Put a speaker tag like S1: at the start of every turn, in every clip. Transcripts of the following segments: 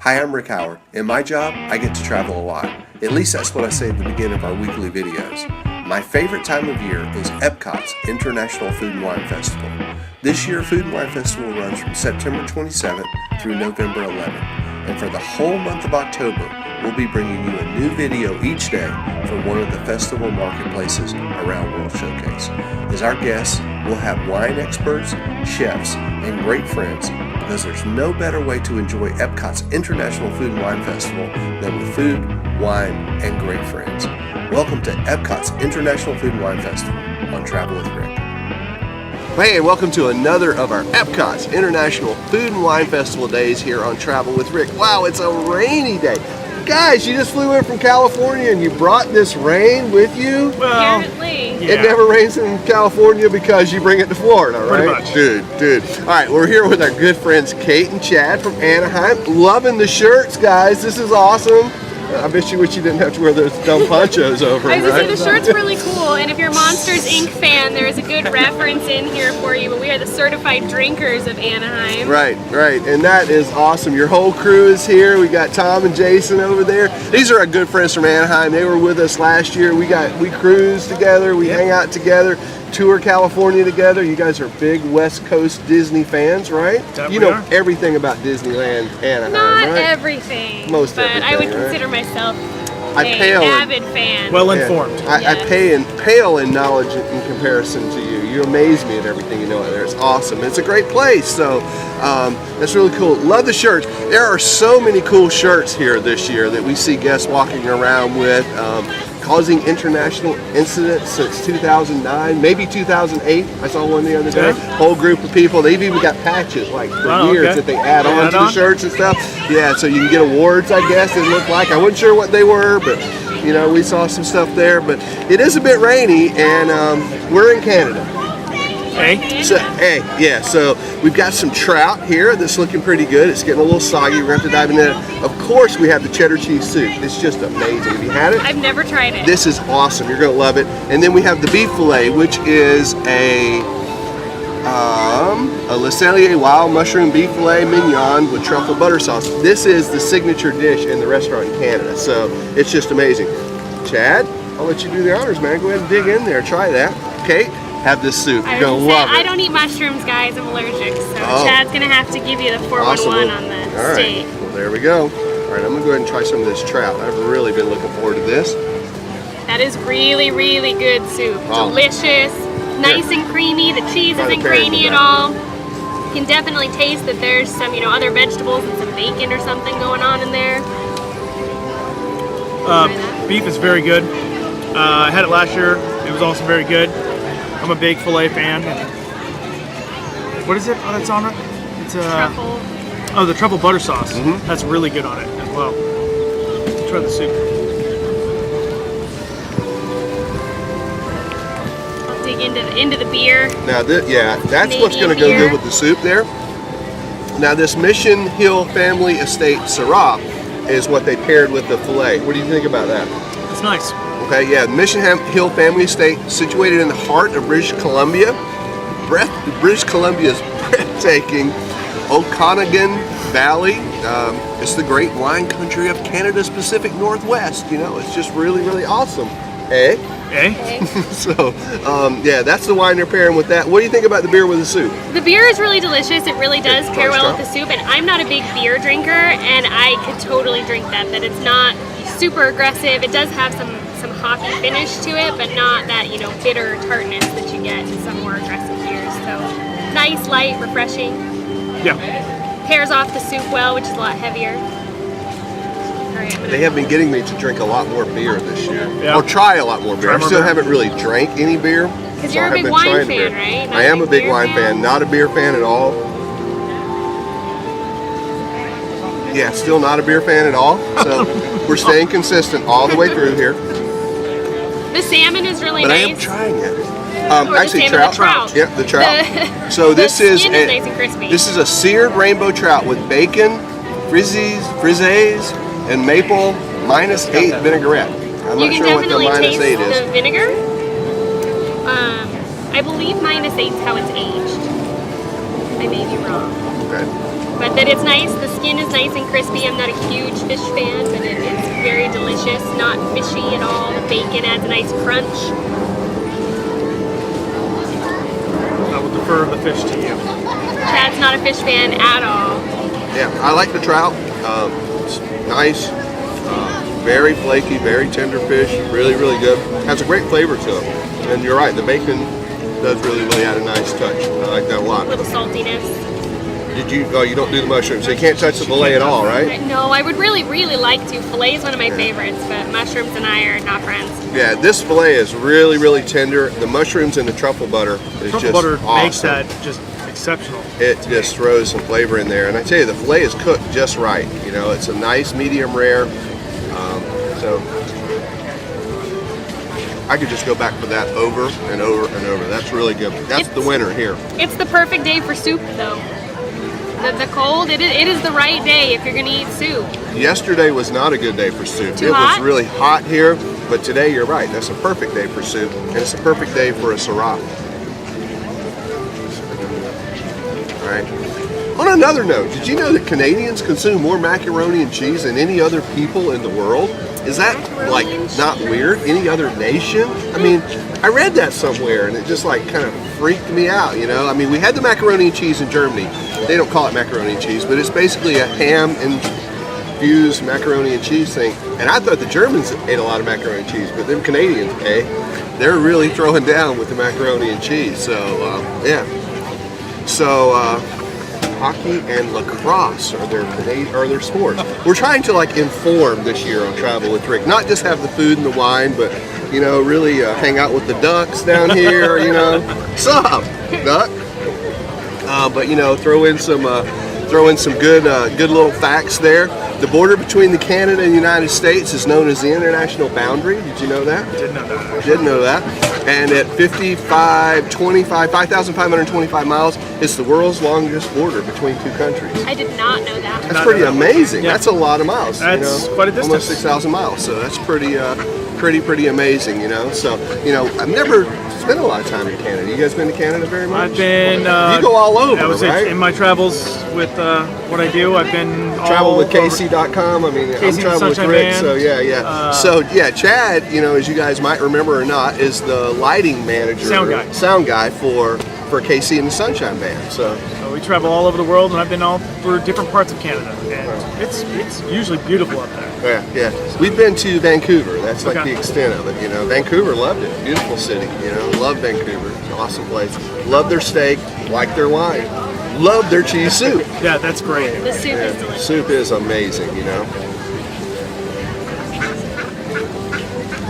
S1: Hi, I'm Rick Howard. In my job, I get to travel a lot. At least that's what I say at the beginning of our weekly videos. My favorite time of year is Epcot's International Food and Wine Festival. This year, Food and Wine Festival runs from September 27th through November 11th. And for the whole month of October, we'll be bringing you a new video each day from one of the festival marketplaces around World Showcase. As our guests, we'll have wine experts, chefs, and great friends, because there's no better way to enjoy Epcot's International Food and Wine Festival than with food, wine, and great friends. Welcome to Epcot's International Food and Wine Festival on Travel with Rick. Hey, and welcome to another of our Epcot's International Food and Wine Festival days here on Travel with Rick. Wow, it's a rainy day. Guys, you just flew in from California and you brought this rain with you?
S2: Well, apparently.
S1: Yeah. It never rains in California because you bring it to Florida, right?
S2: Pretty much.
S1: Dude. All right, we're here with our good friends Kate and Chad from Anaheim. Loving the shirts, guys. This is awesome. I bet you wish you didn't have to wear those dumb ponchos over them,
S2: I was
S1: right?
S2: going to say, the shirt's really cool, and if you're a Monsters, Inc. fan, there is a good reference in here for you, but we are the certified drinkers of Anaheim.
S1: Right, and that is awesome. Your whole crew is here. We got Tom and Jason over there. These are our good friends from Anaheim. They were with us last year. We cruise together, we hang out together, tour California together. You guys are big West Coast Disney fans, right? You know everything about Disneyland Anaheim,
S2: Not
S1: right?
S2: everything,
S1: Most
S2: but
S1: everything,
S2: I would
S1: right?
S2: consider myself
S1: I
S2: an
S1: pale
S2: avid fan.
S3: Well informed.
S1: I pale in knowledge in comparison to you. You amaze me at everything you know out there. It's awesome. It's a great place. So that's really cool. Love the shirts. There are so many cool shirts here this year that we see guests walking around with. Causing international incidents since 2009, maybe 2008. I saw one the other day. Whole group of people. They've even got patches like for years that they add on to the shirts and stuff. Yeah, so you can get awards, I guess, it looked like. I wasn't sure what they were, but you know, we saw some stuff there. But it is a bit rainy, and we're in Canada. So we've got some trout here that's looking pretty good. It's getting a little soggy. We're going to have to dive into it. Of course, we have the cheddar cheese soup. It's just amazing. Have you had it?
S2: I've never tried it.
S1: This is awesome. You're going to love it. And then we have the beef fillet, which is a Le Cellier wild mushroom beef fillet mignon with truffle butter sauce. This is the signature dish in the restaurant in Canada. So it's just amazing. Chad, I'll let you do the honors, man. Go ahead and dig in there. Try that. Kate, have this soup. You're going to love it.
S2: I don't eat mushrooms, guys. I'm allergic. So Chad's going to have to give you the 411 on the steak.
S1: Well, there we go. All right, I'm going to go ahead and try some of this trout. I've really been looking forward to this.
S2: That is really, really good soup. Delicious, nice and creamy. The cheese isn't grainy at all. You can definitely taste that there's some, other vegetables and some bacon or something going on in there.
S3: Beef is very good. I had it last year. It was also very good. I'm a big filet fan. What is it that's on it? It's
S2: Truffle.
S3: Oh, the truffle butter sauce. That's really good on it as well. Try the soup.
S2: I'll dig into the beer.
S1: Now, that's what's going to go
S2: beer.
S1: good with the soup there. Now, this Mission Hill Family Estate Syrah is what they paired with the filet. What do you think about that?
S3: It's nice.
S1: Okay, yeah, Mission Hill Family Estate, situated in the heart of British Columbia. British Columbia's breathtaking Okanagan Valley. It's the great wine country of Canada's Pacific Northwest. It's just really, really awesome. So, that's the wine they're pairing with that. What do you think about the beer with the soup?
S2: The beer is really delicious. It really does pair well with the soup. And I'm not a big beer drinker, and I could totally drink that. That it's not super aggressive. It does have some hoppy finish to it, but not that, bitter tartness that you get in some more aggressive beers. So, nice, light, refreshing.
S3: Yeah.
S2: Pairs off the soup well, which is a lot heavier.
S1: They have been getting me to drink a lot more beer this year.
S3: Yeah.
S1: Or try a lot more beer. I still haven't really drank any beer.
S2: Because you're a big wine fan, right?
S1: I am a big wine fan, not a beer fan at all. Yeah, still not a beer fan at all. So we're staying consistent all the way through here.
S2: The salmon is really
S1: nice. But I am trying it. Actually, trout. Yep, the trout. So this is
S2: nice and crispy.
S1: This is a seared rainbow trout with bacon, frizzes, and maple -8 vinaigrette. I'm not sure what the -8 is.
S2: You can definitely taste the vinegar. I believe -8 is how it's aged. I may be wrong.
S1: Okay.
S2: but that it's nice. The skin is nice and crispy. I'm not a huge fish fan, but it's very delicious. Not fishy at all. The bacon adds a nice crunch.
S3: I would defer the fish to you.
S2: Chad's not a fish fan at all.
S1: Yeah, I like the trout. It's nice, very flaky, very tender fish. Really, really good. Has a great flavor to it. And you're right, the bacon does really, really add a nice touch. I like that a lot.
S2: A little saltiness.
S1: Oh, you don't do the mushrooms, so you can't touch the fillet at all, right?
S2: No, I would really, really like to. Filet is one of my favorites, but mushrooms and I are not friends.
S1: Yeah, this fillet is really, really tender. The mushrooms and the truffle butter is just awesome.
S3: Makes that just exceptional.
S1: It just throws some flavor in there. And I tell you, the filet is cooked just right. You know, it's a nice medium rare. So I could just go back for that over and over and over. That's really good. That's the winner here.
S2: It's the perfect day for soup, though. The cold, it is the right day if you're going to eat soup.
S1: Yesterday was not a good day for soup.
S2: Too hot?
S1: Was really hot here, but today you're right. That's a perfect day for soup, and it's a perfect day for a Syrah. All right. On another note, did you know that Canadians consume more macaroni and cheese than any other people in the world? Is that like not weird? Any other nation? I mean, I read that somewhere and it just like kind of freaked me out, you know? I mean, we had the macaroni and cheese in Germany. They don't call it macaroni and cheese, but it's basically a ham-infused macaroni and cheese thing. And I thought the Germans ate a lot of macaroni and cheese, but them Canadians, they're really throwing down with the macaroni and cheese. So, yeah. So, hockey and lacrosse are their sports. We're trying to like inform this year on Travel with Rick, not just have the food and the wine, but you know, really hang out with the ducks down here. You know, sup, duck? But you know, throw in some good little facts there. The border between the Canada and the United States is known as the international boundary. Did you know that?
S3: Didn't know that.
S1: Didn't know that. And at 5,525 miles, it's the world's longest border between two countries.
S2: I did not know that.
S1: That's pretty amazing.
S3: Yeah.
S1: That's a lot of miles.
S3: That's quite a distance.
S1: Almost 6,000 miles. So that's pretty amazing, you know. So, you know, I've never spent a lot of time in Canada. You guys been to Canada very much?
S3: I've been.
S1: You go all over, right?
S3: In my travels with what I do, I've been
S1: travel with KC.com. I mean, I'm traveling with Rick, so yeah. So yeah, Chad, you know, as you guys might remember or not, is the lighting manager, sound guy for KC and the Sunshine Band. So
S3: we travel all over the world, and I've been all through different parts of Canada, and it's usually beautiful up there.
S1: Yeah. We've been to Vancouver. That's like the extent of it. You know, Vancouver, loved it. Beautiful city. You know, love Vancouver. It's an awesome place. Love their steak. Like their wine. Love their cheese soup.
S3: Yeah, that's great.
S2: The soup is delicious.
S1: Soup is amazing, you know.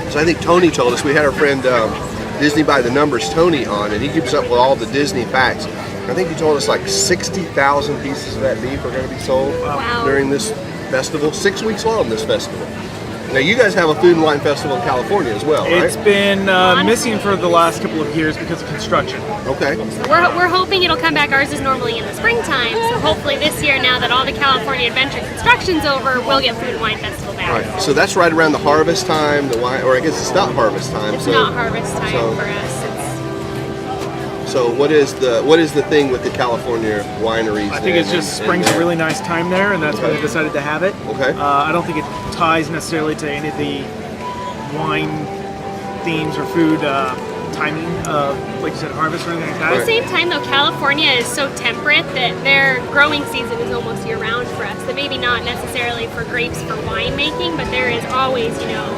S1: So I think Tony told us, we had our friend Disney by the Numbers, Tony, on, and he keeps up with all the Disney facts. I think he told us like 60,000 pieces of that beef are going to be sold during this festival. 6 weeks long, this festival. Now, you guys have a food and wine festival in California as well, right?
S3: It's been missing for the last couple of years because of construction.
S1: Okay.
S2: So we're hoping it'll come back. Ours is normally in the springtime, so hopefully this year, now that all the California Adventure construction's over, we'll get food and wine festival back.
S1: Right. So that's right around the harvest time, the wine, or I guess it's not harvest time.
S2: It's not harvest time for us.
S1: So what is the thing with the California wineries?
S3: I think it's just spring's a really nice time there, and that's why they decided to have it.
S1: Okay.
S3: I don't think it ties necessarily to any of the wine themes or food timing of, like you said, harvest or anything like that.
S2: At the same time, though, California is so temperate that their growing season is almost year-round for us. So maybe not necessarily for grapes for winemaking, but there is always, you know,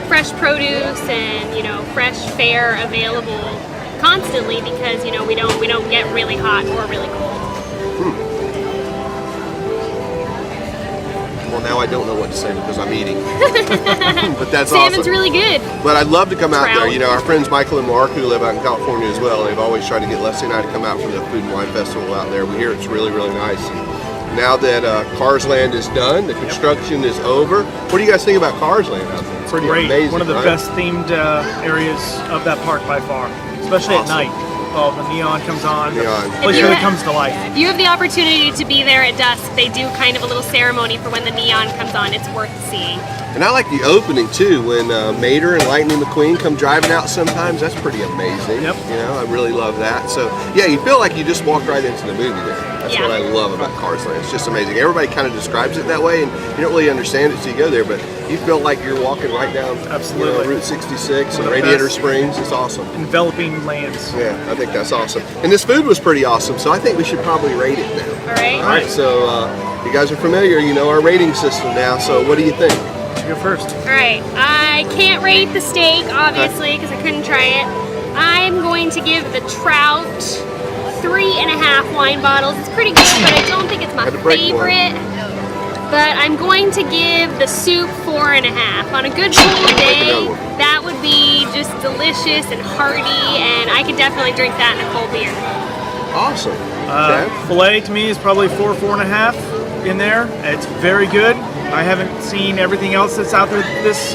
S2: fresh produce and, you know, fresh fare available constantly because, you know, we don't get really hot or really cold.
S1: Well, now I don't know what to say because I'm eating. But that's
S2: Salmon's
S1: awesome.
S2: really good.
S1: But I'd love to come out
S2: Trout.
S1: there. You know, our friends Michael and Mark who live out in California as well, they've always tried to get Leslie and I to come out for the Food and Wine Festival out there. We hear it's really, really nice. And now that Cars Land is done, the construction is over. What do you guys think about Cars Land out there? It's pretty
S3: great.
S1: amazing,
S3: One of the
S1: right?
S3: best themed areas of that park by far, especially at night. Oh, the neon comes on.
S1: Neon.
S3: The place
S2: If you
S3: really
S2: ha-
S3: comes to life.
S2: If you have the opportunity to be there at dusk, they do kind of a little ceremony for when the neon comes on. It's worth seeing.
S1: And I like the opening too, when Mater and Lightning McQueen come driving out sometimes. That's pretty amazing.
S3: Yep.
S1: You know, I really love that. So yeah, you feel like you just walked right into the movie there. That's
S2: Yeah.
S1: what I love about Cars Land. It's just amazing. Everybody kind of describes it that way, and you don't really understand it until you go there, but you feel like you're walking right down
S3: Absolutely.
S1: Route 66 and
S3: The
S1: Radiator
S3: best.
S1: Springs. It's awesome.
S3: Enveloping lands.
S1: Yeah, I think that's awesome. And this food was pretty awesome, so I think we should probably rate it now.
S2: All right.
S1: All right, so you guys are familiar, you know our rating system now, so what do you think?
S3: You go first.
S2: All right. I can't rate the steak, obviously, because I couldn't try it. I'm going to give the trout 3.5 wine bottles. It's pretty good, but I don't think it's my
S1: Had to break one.
S2: favorite. But I'm going to give the soup 4.5. On a good cool day,
S1: another one.
S2: that would be just delicious and hearty, and I could definitely drink that in a cold beer.
S1: Awesome. Chad?
S3: Filet to me is probably 4.5 in there. It's very good. I haven't seen everything else that's out there this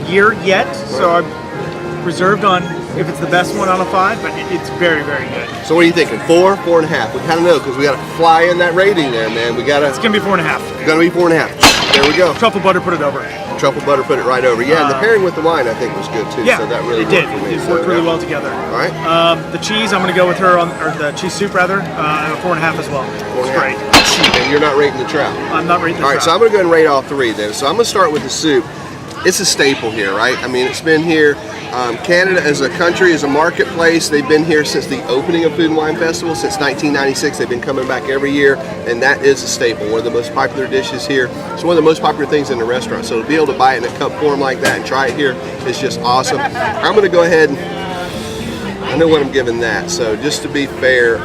S3: year yet, so I'm reserved on if it's the best one out of 5, but it's very, very good.
S1: So what are you thinking? 4, 4.5? We kind of know because we got to fly in that rating there, man. We got
S3: It's
S1: to.
S3: gonna be 4.5.
S1: Gonna be 4.5. There we go.
S3: Truffle butter, put it over.
S1: Truffle butter, put it right over. Yeah, and the pairing with the wine I think was good too.
S3: Yeah,
S1: so that really
S3: it did.
S1: worked for me.
S3: It
S1: So,
S3: worked really
S1: yeah.
S3: well together.
S1: All right.
S3: The cheese, I'm gonna go with her on, or the cheese soup rather, 4.5 as well. It's
S1: 4.5.
S3: great.
S1: And you're not rating the trout.
S3: I'm not rating the
S1: All right, so I'm
S3: trout.
S1: going to go ahead and rate all 3 then. So I'm going to start with the soup. It's a staple here, right? I mean, it's been here. Canada as a country, as a marketplace, they've been here since the opening of Food and Wine Festival, since 1996. They've been coming back every year, and that is a staple. One of the most popular dishes here. It's one of the most popular things in the restaurant. So to be able to buy it in a cup form like that and try it here is just awesome. I'm going to go ahead and I know what I'm giving that. So just to be fair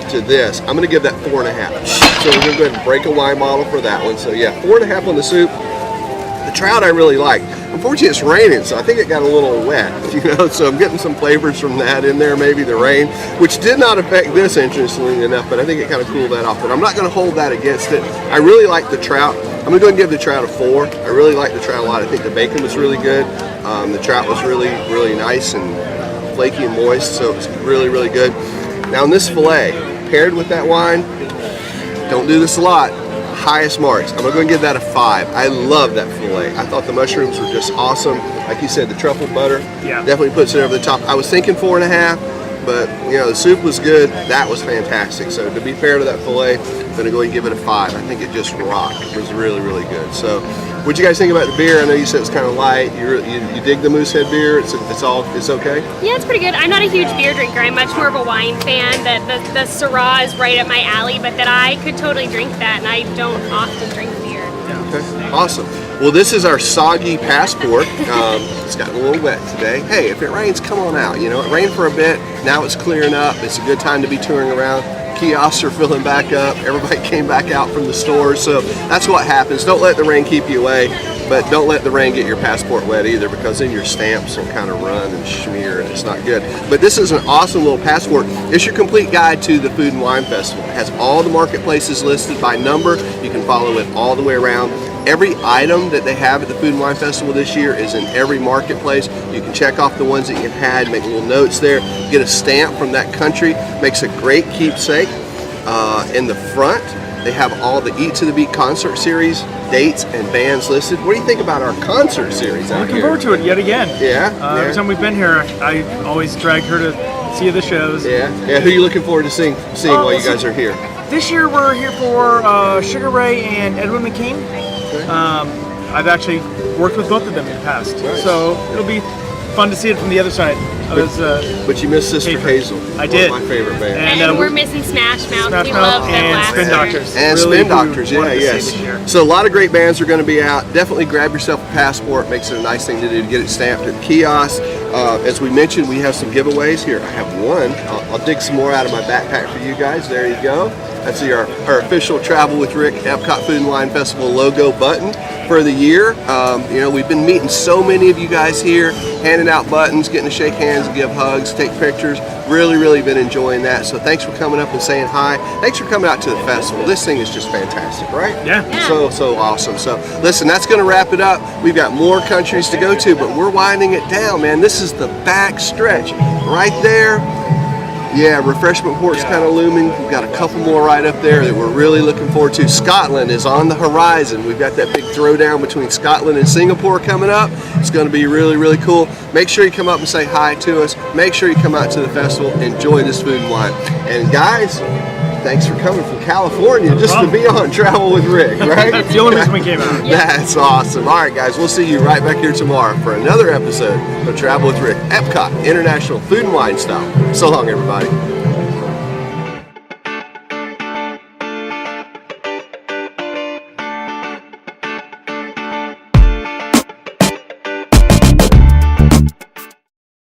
S1: to this, I'm going to give that 4.5. So we're going to go ahead and break a wine bottle for that one. So yeah, 4.5 on the soup. The trout I really like. Unfortunately, it's raining, so I think it got a little wet, you know, so I'm getting some flavors from that in there, maybe the rain, which did not affect this, interestingly enough, but I think it kind of cooled that off. But I'm not going to hold that against it. I really like the trout. I'm going to go ahead and give the trout a 4. I really like the trout a lot. I think the bacon was really good. The trout was really, really nice and flaky and moist, so it's really, really good. Now, on this filet, paired with that wine, don't do this a lot. Highest marks. I'm going to give that a 5. I love that filet. I thought the mushrooms were just awesome. Like you said, the truffle butter definitely puts it over the top. I was thinking 4.5, but you know the soup was good. That was fantastic. So to be fair to that filet, I'm going to go ahead and give it a 5. I think it just rocked. It was really, really good. So what'd you guys think about the beer? I know you said it's kind of light. You dig the Moosehead beer? It's okay?
S2: Yeah, it's pretty good. I'm not a huge beer drinker. I'm much more of a wine fan. The Syrah is right up my alley, but that I could totally drink that, and I don't often drink beer.
S1: Okay, awesome. Well, this is our soggy passport. It's gotten a little wet today. Hey, if it rains, come on out. You know, it rained for a bit. Now it's clearing up. It's a good time to be touring around. Kiosks are filling back up. Everybody came back out from the stores. So that's what happens. Don't let the rain keep you away, but don't let the rain get your passport wet either, because then your stamps will kind of run and smear and it's not good. But this is an awesome little passport. It's your complete guide to the Food and Wine Festival. It has all the marketplaces listed by number. You can follow it all the way around. Every item that they have at the Food and Wine Festival this year is in every marketplace. You can check off the ones that you had, make little notes there, get a stamp from that country. Makes a great keepsake. In the front, they have all the Eat to the Beat concert series, dates, and bands listed. What do you think about our concert series out
S3: Looking
S1: here?
S3: forward to it yet again.
S1: Yeah,
S3: Every time we've been here, I always drag her to see the shows.
S1: Yeah. Who are you looking forward to seeing while you guys are here?
S3: This year we're here for Sugar Ray and Edwin McKean.
S1: Okay.
S3: I've actually worked with both of them in the past,
S1: Nice.
S3: so it'll be fun to see it from the other side.
S1: But you missed Sister
S3: Paper.
S1: Hazel.
S3: I did.
S1: One of my favorite bands.
S2: And we're missing Smash Mouth.
S3: Smash
S2: We
S3: Mouth
S2: love them
S3: and
S2: last
S3: Spin
S2: year.
S3: Doctors.
S1: And
S3: Really
S1: Spin
S3: who
S1: Doctors,
S3: we wanted to see
S1: yes.
S3: this year.
S1: So a lot of great bands are going to be out. Definitely grab yourself a passport. Makes it a nice thing to do to get it stamped at the kiosk. As we mentioned, we have some giveaways here. I have one. I'll dig some more out of my backpack for you guys. There you go. That's our official Travel with Rick Epcot Food and Wine Festival logo button for the year. You know, we've been meeting so many of you guys here, handing out buttons, getting to shake hands, give hugs, take pictures. Really, really been enjoying that. So thanks for coming up and saying hi. Thanks for coming out to the festival. This thing is just fantastic, right?
S3: Yeah.
S1: So awesome. So listen, that's going to wrap it up. We've got more countries to go to, but we're winding it down, man. This is the back stretch right there. Yeah, refreshment port's kind of looming. We've got a couple more right up there that we're really looking forward to. Scotland is on the horizon. We've got that big throwdown between Scotland and Singapore coming up. It's going to be really, really cool. Make sure you come up and say hi to us. Make sure you come out to the festival. Enjoy this food and wine. And guys, thanks for coming from California just to be on Travel with Rick, right?
S3: That's the only reason we came out.
S1: That's awesome. All right, guys, we'll see you right back here tomorrow for another episode of Travel with Rick, Epcot International Food and Wine Style. So long, everybody.